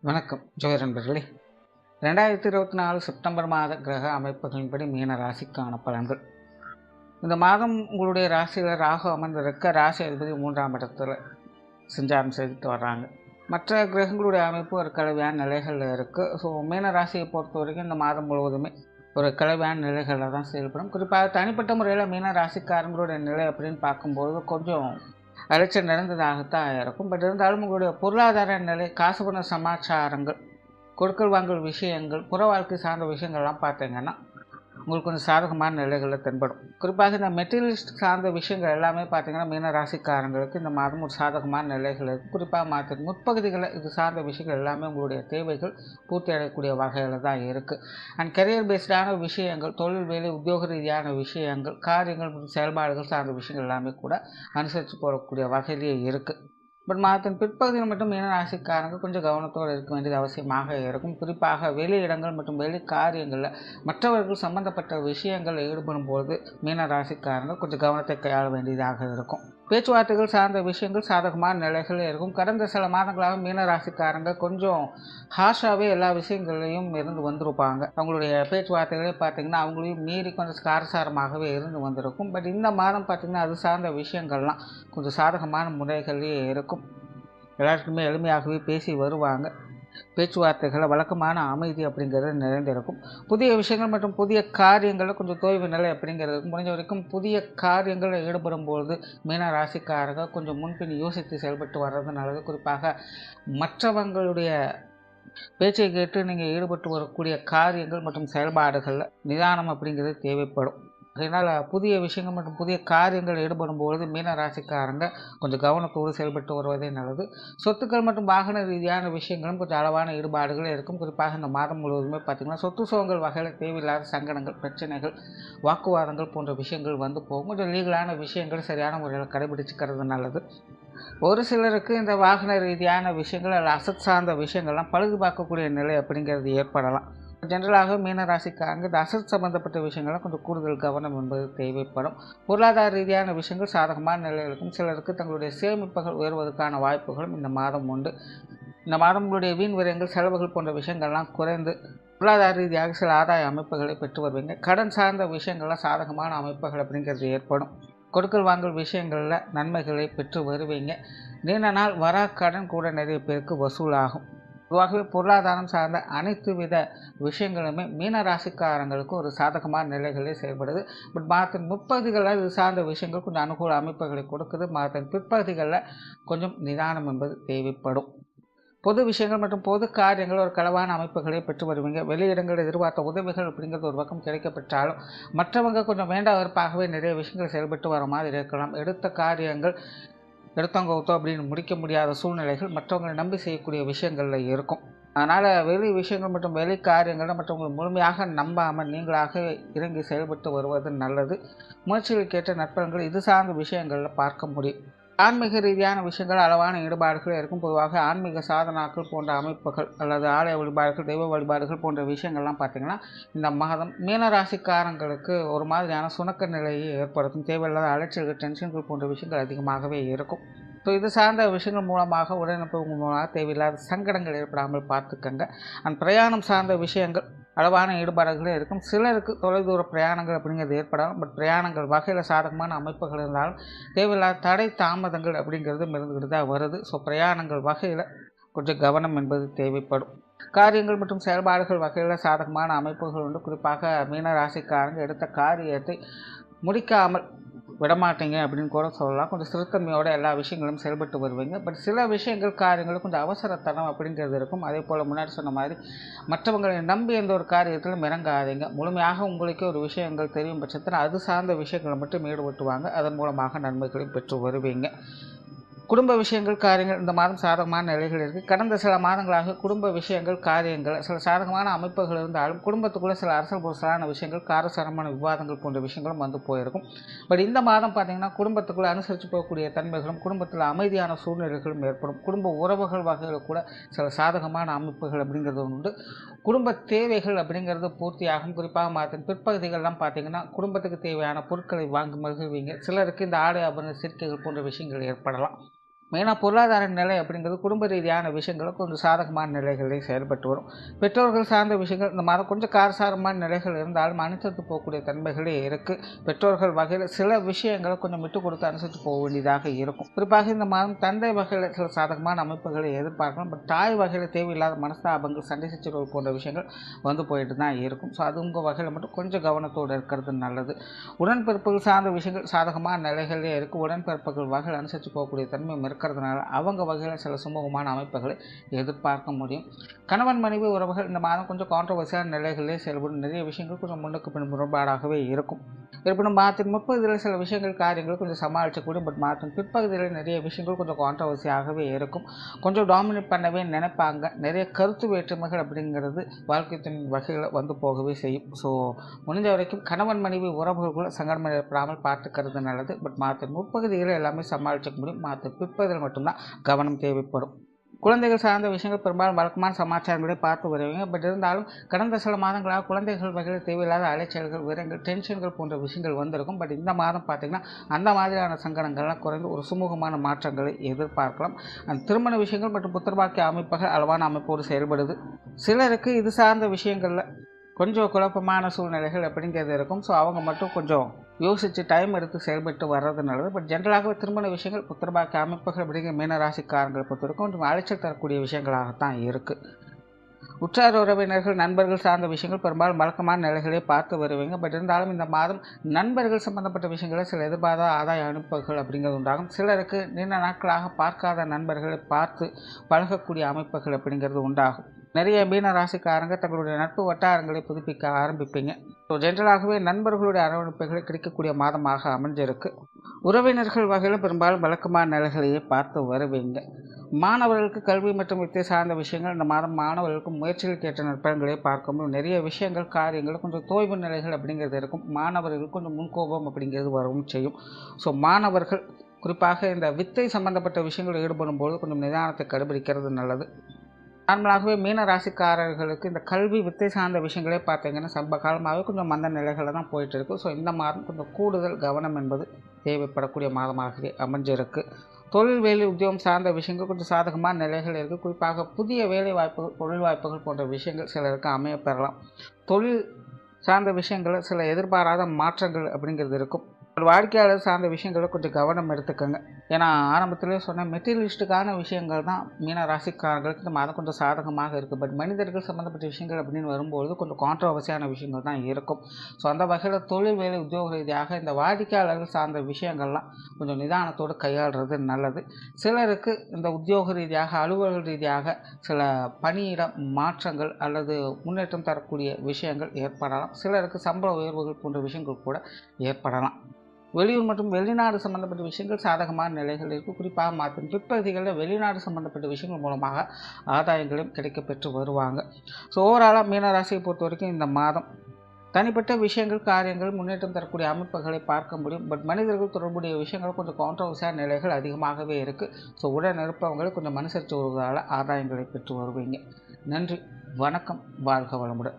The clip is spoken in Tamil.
வணக்கம் ஜோதிட நண்பர்களே. 2024 செப்டம்பர் மாத கிரக அமைப்புகளின்படி மீன ராசிக்கான பலன்கள். இந்த மாதம் உங்களுடைய ராசியில் ராகு அமர்ந்திருக்க ராசி அதிபதி 3ஆம் இடத்துல சஞ்சாரம் செய்துட்டு வர்றாங்க. மற்ற கிரகங்களுடைய அமைப்பு ஒரு கலவையான நிலைகளில் இருக்குது. ஸோ மீன ராசியை பொறுத்த வரைக்கும் இந்த மாதம் முழுவதுமே ஒரு கலவையான நிலைகளில் தான் செயல்படும். குறிப்பாக தனிப்பட்ட முறையில் மீன ராசிக்காரங்களுடைய நிலை அப்படின்னு பார்க்கும்போது கொஞ்சம் அலைச்சல் நிறைந்ததாகத்தான் இருக்கும். பட் இருந்தாலும் உங்களுடைய பொருளாதார நிலை, காசு பண சமாச்சாரங்கள், கொடுக்கல் வாங்கல் விஷயங்கள், புற வாழ்க்கை சார்ந்த விஷயங்கள்லாம் பார்த்தீங்கன்னா உங்களுக்கு கொஞ்சம் சாதகமான நிலைகளில் தென்படும். குறிப்பாக இந்த மெட்டீரியலிஸ்ட் சார்ந்த விஷயங்கள் எல்லாமே பார்த்திங்கன்னா மீன ராசிக்காரங்களுக்கு இந்த மாதம் ஒரு சாதகமான நிலைகள் இருக்குது. குறிப்பாக மாதத்தின் முற்பகுதிகளில் இது சார்ந்த விஷயங்கள் எல்லாமே உங்களுடைய தேவைகள் பூர்த்தி அடையக்கூடிய வகையில் தான் இருக்குது. அண்ட் கரியர் பேஸ்டான விஷயங்கள், தொழில் வேலை உத்தியோக ரீதியான விஷயங்கள், காரியங்கள் மற்றும் செயல்பாடுகள் சார்ந்த விஷயங்கள் எல்லாமே கூட அனுசரித்து போகக்கூடிய வகையிலேயே இருக்குது. பட் மாதத்தின் பிற்பகுதியில் மட்டும் மீன ராசிக்காரங்க கொஞ்சம் கவனத்தோடு இருக்க வேண்டியது அவசியமாக இருக்கும். குறிப்பாக வெளி இடங்கள் மற்றும் வெளி காரியங்களில் மற்றவர்கள் சம்பந்தப்பட்ட விஷயங்களில் ஈடுபடும் போது மீன ராசிக்காரங்க கொஞ்சம் கவனத்தை கையாள வேண்டியதாக இருக்கும். பேச்சுவார்த்தைகள் சார்ந்த விஷயங்கள் சாதகமான நிலைகளில் இருக்கும். கடந்த சில மாதங்களாக மீன ராசிக்காரங்க கொஞ்சம் ஹாஷாகவே எல்லா விஷயங்களையும் இருந்து வந்திருப்பாங்க. அவங்களுடைய பேச்சுவார்த்தைகளே பார்த்திங்கன்னா அவங்களையும் மீறி கொஞ்சம் காரசாரமாகவே இருந்து வந்திருக்கும். பட் இந்த மாதம் பார்த்திங்கன்னா அது சார்ந்த விஷயங்கள்லாம் கொஞ்சம் சாதகமான முறைகளே இருக்கும். எல்லாருக்குமே எளிமையாகவே பேசி வருவாங்க. பேச்சுவார்த்தைகளை வழக்கமான அமைதி அப்படிங்கிறது நிறைந்திருக்கும். புதிய விஷயங்கள் மற்றும் புதிய காரியங்களில் கொஞ்சம் தோய்வு நிலை அப்படிங்கிறது முடிஞ்ச வரைக்கும் புதிய காரியங்களில் ஈடுபடும்பொழுது மீன ராசிக்காரர்கள் கொஞ்சம் முன்பின் யோசித்து செயல்பட்டு வர்றது நல்லது. குறிப்பாக மற்றவங்களுடைய பேச்சை கேட்டு நீங்கள் ஈடுபட்டு வரக்கூடிய காரியங்கள் மற்றும் செயல்பாடுகளில் நிதானம் அப்படிங்கிறது தேவைப்படும். அதனால் புதிய விஷயங்கள் மற்றும் புதிய காரியங்கள் ஈடுபடும்பொழுது மீன ராசிக்காரங்க கொஞ்சம் கவனத்தோடு செயல்பட்டு வருவதே நல்லது. சொத்துக்கள் மற்றும் வாகன ரீதியான விஷயங்களும் கொஞ்சம் அளவான ஈடுபாடுகள் இருக்கும். குறிப்பாக இந்த மாதம் முழுவதுமே பார்த்திங்கன்னா சொத்து சுகங்கள் வகையில் தேவையில்லாத சங்கடங்கள், பிரச்சனைகள், வாக்குவாதங்கள் போன்ற விஷயங்கள் வந்து போகும். கொஞ்சம் லீகலான விஷயங்கள் சரியான முறையில் கடைபிடிச்சிக்கிறது நல்லது. ஒரு சிலருக்கு இந்த வாகன ரீதியான விஷயங்கள் அல்ல அசட் சார்ந்த விஷயங்கள்லாம் பழுது பார்க்கக்கூடிய நிலை அப்படிங்கிறது ஏற்படலாம். ஜென்ரலாக மீன ராசிக்காரங்க இந்த அசட் சம்பந்தப்பட்ட விஷயங்கள்லாம் கொஞ்சம் கூடுதல் கவனம் என்பது தேவைப்படும். பொருளாதார ரீதியான விஷயங்கள் சாதகமான நிலைகளுக்கும் சிலருக்கு தங்களுடைய சேமிப்புகள் உயர்வதற்கான வாய்ப்புகளும் இந்த மாதம் உண்டு. இந்த மாதம் உங்களுடைய வீண் விரயங்கள், செலவுகள் போன்ற விஷயங்கள்லாம் குறைந்து பொருளாதார ரீதியாக சில ஆதாய அமைப்புகளை பெற்று வருவீங்க. கடன் சார்ந்த விஷயங்கள்லாம் சாதகமான அமைப்புகள் அப்படிங்கிறது ஏற்படும். கொடுக்கல் வாங்கல் விஷயங்களில் நன்மைகளை பெற்று வருவீங்க. நீண்ட நாள் வரா கடன் கூட நிறைய பேருக்கு வசூலாகும். பொதுவாகவே பொருளாதாரம் சார்ந்த அனைத்து வித விஷயங்களுமே மீன ராசிக்காரங்களுக்கு ஒரு சாதகமான நிலைகளே செயல்படுது. பட் மாதத்தின் முற்பகுதிகளில் இது சார்ந்த விஷயங்கள் கொஞ்சம் அனுகூல அமைப்புகளை கொடுக்குது. மாதத்தின் பிற்பகுதிகளில் கொஞ்சம் நிதானம் என்பது தேவைப்படும். பொது விஷயங்கள் மற்றும் பொது காரியங்கள் ஒரு களவான அமைப்புகளை பெற்று வருவீங்க. வெளியிடங்களில் எதிர்பார்த்த உதவிகள் அப்படிங்கிறது ஒரு பக்கம் கிடைக்கப்பெற்றாலும் மற்றவங்க கொஞ்சம் வேண்டாம் வெறுப்பாகவே நிறைய விஷயங்கள் செயல்பட்டு வர மாதிரி இருக்கலாம். எடுத்த காரியங்கள் எடுத்தவங்க ஒத்தோ அப்படின்னு முடிக்க முடியாத சூழ்நிலைகள் மற்றவங்களை நம்பி செய்யக்கூடிய விஷயங்களில் இருக்கும். அதனால் வெளி விஷயங்கள் மற்றும் வெளி காரியங்களை மற்றவங்களை முழுமையாக நம்பாமல் நீங்களாக இறங்கி செயல்பட்டு வருவது நல்லது. முயற்சிகளுக்கேற்ற நற்பலன்கள் இது சார்ந்த விஷயங்களில் பார்க்க முடியும். ஆன்மீக ரீதியான விஷயங்கள் அளவான ஈடுபாடுகள் இருக்கும். பொதுவாக ஆன்மீக சாதனாக்கள் போன்ற அமைப்புகள் அல்லது ஆலய வழிபாடுகள், தெய்வ வழிபாடுகள் போன்ற விஷயங்கள்லாம் பார்த்திங்கன்னா இந்த மாதம் மீனராசிக்காரங்களுக்கு ஒரு மாதிரியான சுணக்க நிலையை ஏற்படுத்தும். தேவையில்லாத அலைச்சல்கள், டென்ஷன்கள் போன்ற விஷயங்கள் அதிகமாகவே இருக்கும். ஸோ இது சார்ந்த விஷயங்கள் மூலமாக உடனடிப்பு மூலமாக தேவையில்லாத சங்கடங்கள் ஏற்படாமல் பார்த்துக்கங்க. பிரயாணம் சார்ந்த விஷயங்கள் அளவான ஈடுபாடுகளே இருக்கும். சிலருக்கு தொலைதூர பிரயாணங்கள் அப்படிங்கிறது ஏற்படலாம். பட் பிரயாணங்கள் வகையில் சாதகமான அமைப்புகள் இருந்தாலும் தேவையில்லாத தடை தாமதங்கள் அப்படிங்கிறது இருந்துக்கிட்டு தான் வருது. ஸோ பிரயாணங்கள் வகையில் கொஞ்சம் கவனம் என்பது தேவைப்படும். காரியங்கள் மற்றும் செயல்பாடுகள் வகையில் சாதகமான அமைப்புகள் உண்டு. குறிப்பாக மீன ராசிக்காரங்க எடுத்த காரியத்தை முடிக்காமல் விடமாட்டீங்க அப்படின்னு கூட சொல்லலாம். கொஞ்சம் சிறுத்தன்மையோட எல்லா விஷயங்களும் செயல்பட்டு வருவீங்க. பட் சில விஷயங்கள் காரியங்கள் கொஞ்சம் அவசரத்தனம் அப்படிங்கிறது இருக்கும். அதே போல் முன்னாடி சொன்ன மாதிரி மற்றவங்களை நம்பி எந்த ஒரு காரியத்திலும் இறங்காதீங்க. முழுமையாக உங்களுக்கு ஒரு விஷயங்கள் தெரியும் பட்சத்தில் அது சார்ந்த விஷயங்களை மட்டும் ஈடுபட்டுவாங்க. அதன் மூலமாக நன்மைகளையும் பெற்று வருவீங்க. குடும்ப விஷயங்கள், காரியங்கள் இந்த மாதம் சாதகமான நிலைகள் இருக்குது. கடந்த சில மாதங்களாக குடும்ப விஷயங்கள், காரியங்கள் சில சாதகமான அமைப்புகள் இருந்தாலும் குடும்பத்துக்குள்ளே சில அரசல் புரசலான விஷயங்கள், காரசாரமான விவாதங்கள் போன்ற விஷயங்களும் வந்து போயிருக்கும். பட் இந்த மாதம் பார்த்திங்கன்னா குடும்பத்துக்குள்ளே அனுசரித்து போகக்கூடிய தன்மைகளும் குடும்பத்தில் அமைதியான சூழ்நிலைகளும் ஏற்படும். குடும்ப உறவுகள் வகையில் கூட சில சாதகமான அமைப்புகள் அப்படிங்கிறது உண்டு. குடும்ப தேவைகள் அப்படிங்கிறது பூர்த்தியாகும். குறிப்பாக மாதத்தின் பிற்பகுதிகள்லாம் பார்த்திங்கன்னா குடும்பத்துக்கு தேவையான பொருட்களை வாங்கி மகிழ்வீங்க. சிலருக்கு இந்த ஆடை ஆபரண சேர்க்கைகள் போன்ற விஷயங்கள் ஏற்படலாம். மெயினாக பொருளாதார நிலை அப்படிங்கிறது குடும்ப ரீதியான விஷயங்களும் கொஞ்சம் சாதகமான நிலைகளில் செயல்பட்டு வரும். பெற்றோர்கள் சார்ந்த விஷயங்கள் இந்த மாதம் கொஞ்சம் காரசாரமான நிலைகள் இருந்தாலும் அனுசரித்து போகக்கூடிய தன்மைகளே இருக்குது. பெற்றோர்கள் வகையில் சில விஷயங்களை கொஞ்சம் விட்டு கொடுத்து அனுசரித்து போக வேண்டியதாக இருக்கும். குறிப்பாக இந்த மாதம் தந்தை வகையில் சில சாதகமான அமைப்புகளை எதிர்பார்க்கலாம். பட் தாய் வகையில் தேவையில்லாத மனஸ்தாபங்கள், சண்டை சச்சரவு போன்ற விஷயங்கள் வந்து போயிட்டு தான் இருக்கும். ஸோ அது உங்கள் வகையில் மட்டும் கொஞ்சம் கவனத்தோடு இருக்கிறது நல்லது. உடன்பிறப்புகள் சார்ந்த விஷயங்கள் சாதகமான நிலைகளே இருக்குது. உடன்பிறப்புகள் வகையில் அனுசரித்து போகக்கூடிய தன்மை இருக்கிறதுனால அவங்க வகையில் சில சுமூகமான அமைப்புகளை எதிர்பார்க்க முடியும். கணவன் மனைவி உறவுகள் இந்த மாதம் கொஞ்சம் கான்ட்ரவர்சியான நிலைகளிலே செயல்படும். நிறைய விஷயங்கள் கொஞ்சம் முன்னுக்கு பின் முரண்பாடாகவே இருக்கும். இருப்பினும் மாதத்தின் முற்பகுதியில் சில விஷயங்கள் காரியங்கள் கொஞ்சம் சமாளிக்கக்கூடிய. பட் மாதத்தின் பிற்பகுதியில் நிறைய விஷயங்கள் கொஞ்சம் கான்ட்ரவர்சியாகவே இருக்கும். கொஞ்சம் டாமினேட் பண்ணவே நினைப்பாங்க. நிறைய கருத்து வேற்றுமைகள் அப்படிங்கிறது வாழ்க்கைத்தின் வகையில் வந்து போகவே செய்யும். ஸோ முடிஞ்ச வரைக்கும் கணவன் மனைவி உறவுகளுக்குள்ள சங்கடம் ஏற்படாமல் பார்த்துக்கிறது நல்லது. பட் மாதத்தின் முற்பகுதியில் எல்லாமே சமாளிக்க முடியும். மாதத்தின் பிற்பகுதியில் மட்டும்தான் கவனம் தேவைப்படும். குழந்தைகள் சார்ந்த விஷயங்கள் பெரும்பாலும் வழக்கமான சமாச்சாரங்களை பார்த்து வருவீங்க. பட் இருந்தாலும் கடந்த சில மாதங்களாக குழந்தைகள் வகையில் தேவையில்லாத அலைச்சல்கள், விரயங்கள், டென்ஷன்கள் போன்ற விஷயங்கள் வந்திருக்கும். பட் இந்த மாதம் பார்த்திங்கன்னா அந்த மாதிரியான சங்கடங்கள்லாம் குறைந்து ஒரு சுமூகமான மாற்றங்களை எதிர்பார்க்கலாம். அந்த திருமண விஷயங்கள் மற்றும் புத்திரபாக்கிய அமைப்புகள் அளவான அமைப்போடு செயல்படுது. சிலருக்கு இது சார்ந்த விஷயங்களில் கொஞ்சம் குழப்பமான சூழ்நிலைகள் அப்படிங்கிறது இருக்கும். ஸோ அவங்க மட்டும் கொஞ்சம் யோசித்து டைம் எடுத்து செயல்பட்டு வர்றது நல்லது. பட் ஜென்ரலாகவே திருமண விஷயங்கள், புத்திரபாக்கிய அமைப்புகள் அப்படிங்கிற மீனராசிக்காரங்களை பொறுத்தவரைக்கும் கொஞ்சம் அலைச்சல் தரக்கூடிய விஷயங்களாகத்தான் இருக்குது. உற்றார் உறவினர்கள், நண்பர்கள் சார்ந்த விஷயங்கள் பெரும்பாலும் வழக்கமான நிலைகளே பார்த்து வருவீங்க. பட் இருந்தாலும் இந்த மாதம் நண்பர்கள் சம்பந்தப்பட்ட விஷயங்களில் சில எதிர்பாராத ஆதாய அனுப்புகள் அப்படிங்கிறது உண்டாகும். சிலருக்கு நீண்ட நாட்களாக பார்க்காத நண்பர்களை பார்த்து பழகக்கூடிய அமைப்புகள் அப்படிங்கிறது உண்டாகும். நிறைய மீன ராசிக்காரங்க தங்களுடைய நட்பு வட்டாரங்களை புதுப்பிக்க ஆரம்பிப்பீங்க. ஸோ ஜென்ரலாகவே நண்பர்களுடைய அரவணைப்புகளை கிடைக்கக்கூடிய மாதமாக அமைஞ்சிருக்கு. உறவினர்கள் வகையில் பெரும்பாலும் வழக்கமான நிலைகளையே பார்த்து வருவீங்க. மாணவர்களுக்கு கல்வி மற்றும் வித்தை சார்ந்த விஷயங்கள் இந்த மாதம் மாணவர்களுக்கு முயற்சிகளுக்கு ஏற்ற நற்பலன்களை பார்க்க முடியும். நிறைய விஷயங்கள், காரியங்கள் கொஞ்சம் தோய்வு நிலைகள் அப்படிங்கிறது இருக்கும். மாணவர்களுக்கு கொஞ்சம் முன்கோபம் அப்படிங்கிறது வரவும் செய்யும். ஸோ மாணவர்கள் குறிப்பாக இந்த வித்தை சம்பந்தப்பட்ட விஷயங்கள் ஈடுபடும் போது கொஞ்சம் நிதானத்தை கடைபிடிக்கிறது நல்லது. நார்மலாகவே மீன ராசிக்காரர்களுக்கு இந்த கல்வி வித்தை சார்ந்த விஷயங்களே பார்த்தீங்கன்னா சம்ப காலமாகவே கொஞ்சம் மந்த நிலைகளில் தான் போயிட்டு இருக்குது. ஸோ இந்த மாதம் கொஞ்சம் கூடுதல் கவனம் என்பது தேவைப்படக்கூடிய மாதமாகவே அமைஞ்சிருக்கு. தொழில், வேலை, உத்தியோகம் சார்ந்த விஷயங்கள் கொஞ்சம் சாதகமான நிலைகள் இருக்குது. குறிப்பாக புதிய வேலை வாய்ப்புகள், தொழில் வாய்ப்புகள் போன்ற விஷயங்கள் சிலருக்கு அமைய பெறலாம். தொழில் சார்ந்த விஷயங்களில் சில எதிர்பாராத மாற்றங்கள் அப்படிங்கிறது இருக்கும். வாடிக்கையாளர் சார்ந்த விஷயங்களை கொஞ்சம் கவனம் எடுத்துக்கோங்க. ஏன்னா ஆரம்பத்திலே சொன்ன மெட்டீரியலிஸ்ட்டுக்கான விஷயங்கள் தான் மீன ராசிக்காரர்களுக்கு இந்த மாதம் கொஞ்சம் சாதகமாக இருக்குது. பட் மனிதர்கள் சம்மந்தப்பட்ட விஷயங்கள் அப்படின்னு வரும்போது கொஞ்சம் கான்ட்ரவர்சியான விஷயங்கள் தான் இருக்கும். ஸோ அந்த வகையில் தொழில், வேலை, உத்தியோக ரீதியாக இந்த வாடிக்கையாளர்கள் சார்ந்த விஷயங்கள்லாம் கொஞ்சம் நிதானத்தோடு கையாளுறது நல்லது. சிலருக்கு இந்த உத்தியோக ரீதியாக, அலுவலக ரீதியாக சில பணியிட மாற்றங்கள் அல்லது முன்னேற்றம் தரக்கூடிய விஷயங்கள் ஏற்படலாம். சிலருக்கு சம்பள உயர்வுகள் போன்ற விஷயங்கள் கூட ஏற்படலாம். வெளியூர் மற்றும் வெளிநாடு சம்பந்தப்பட்ட விஷயங்கள் சாதகமான நிலைகள் இருக்குது. குறிப்பாக மாற்றும் பிற்பகுதிகளில் வெளிநாடு சம்பந்தப்பட்ட விஷயங்கள் மூலமாக ஆதாயங்களும் கிடைக்க பெற்று வருவாங்க. ஸோ ஓவராலாக மீனராசியை பொறுத்த வரைக்கும் இந்த மாதம் தனிப்பட்ட விஷயங்கள், காரியங்கள் முன்னேற்றம் தரக்கூடிய அமைப்புகளை பார்க்க முடியும். பட் மனிதர்கள் தொடர்புடைய விஷயங்கள் கொஞ்சம் கான்ட்ரவர்சியான நிலைகள் அதிகமாகவே இருக்குது. ஸோ உடன் இருப்பவங்களை கொஞ்சம் அனுசரித்து வருவதால் ஆதாயங்களை பெற்று வருவீங்க. நன்றி, வணக்கம், வாழ்க வளமுடன்.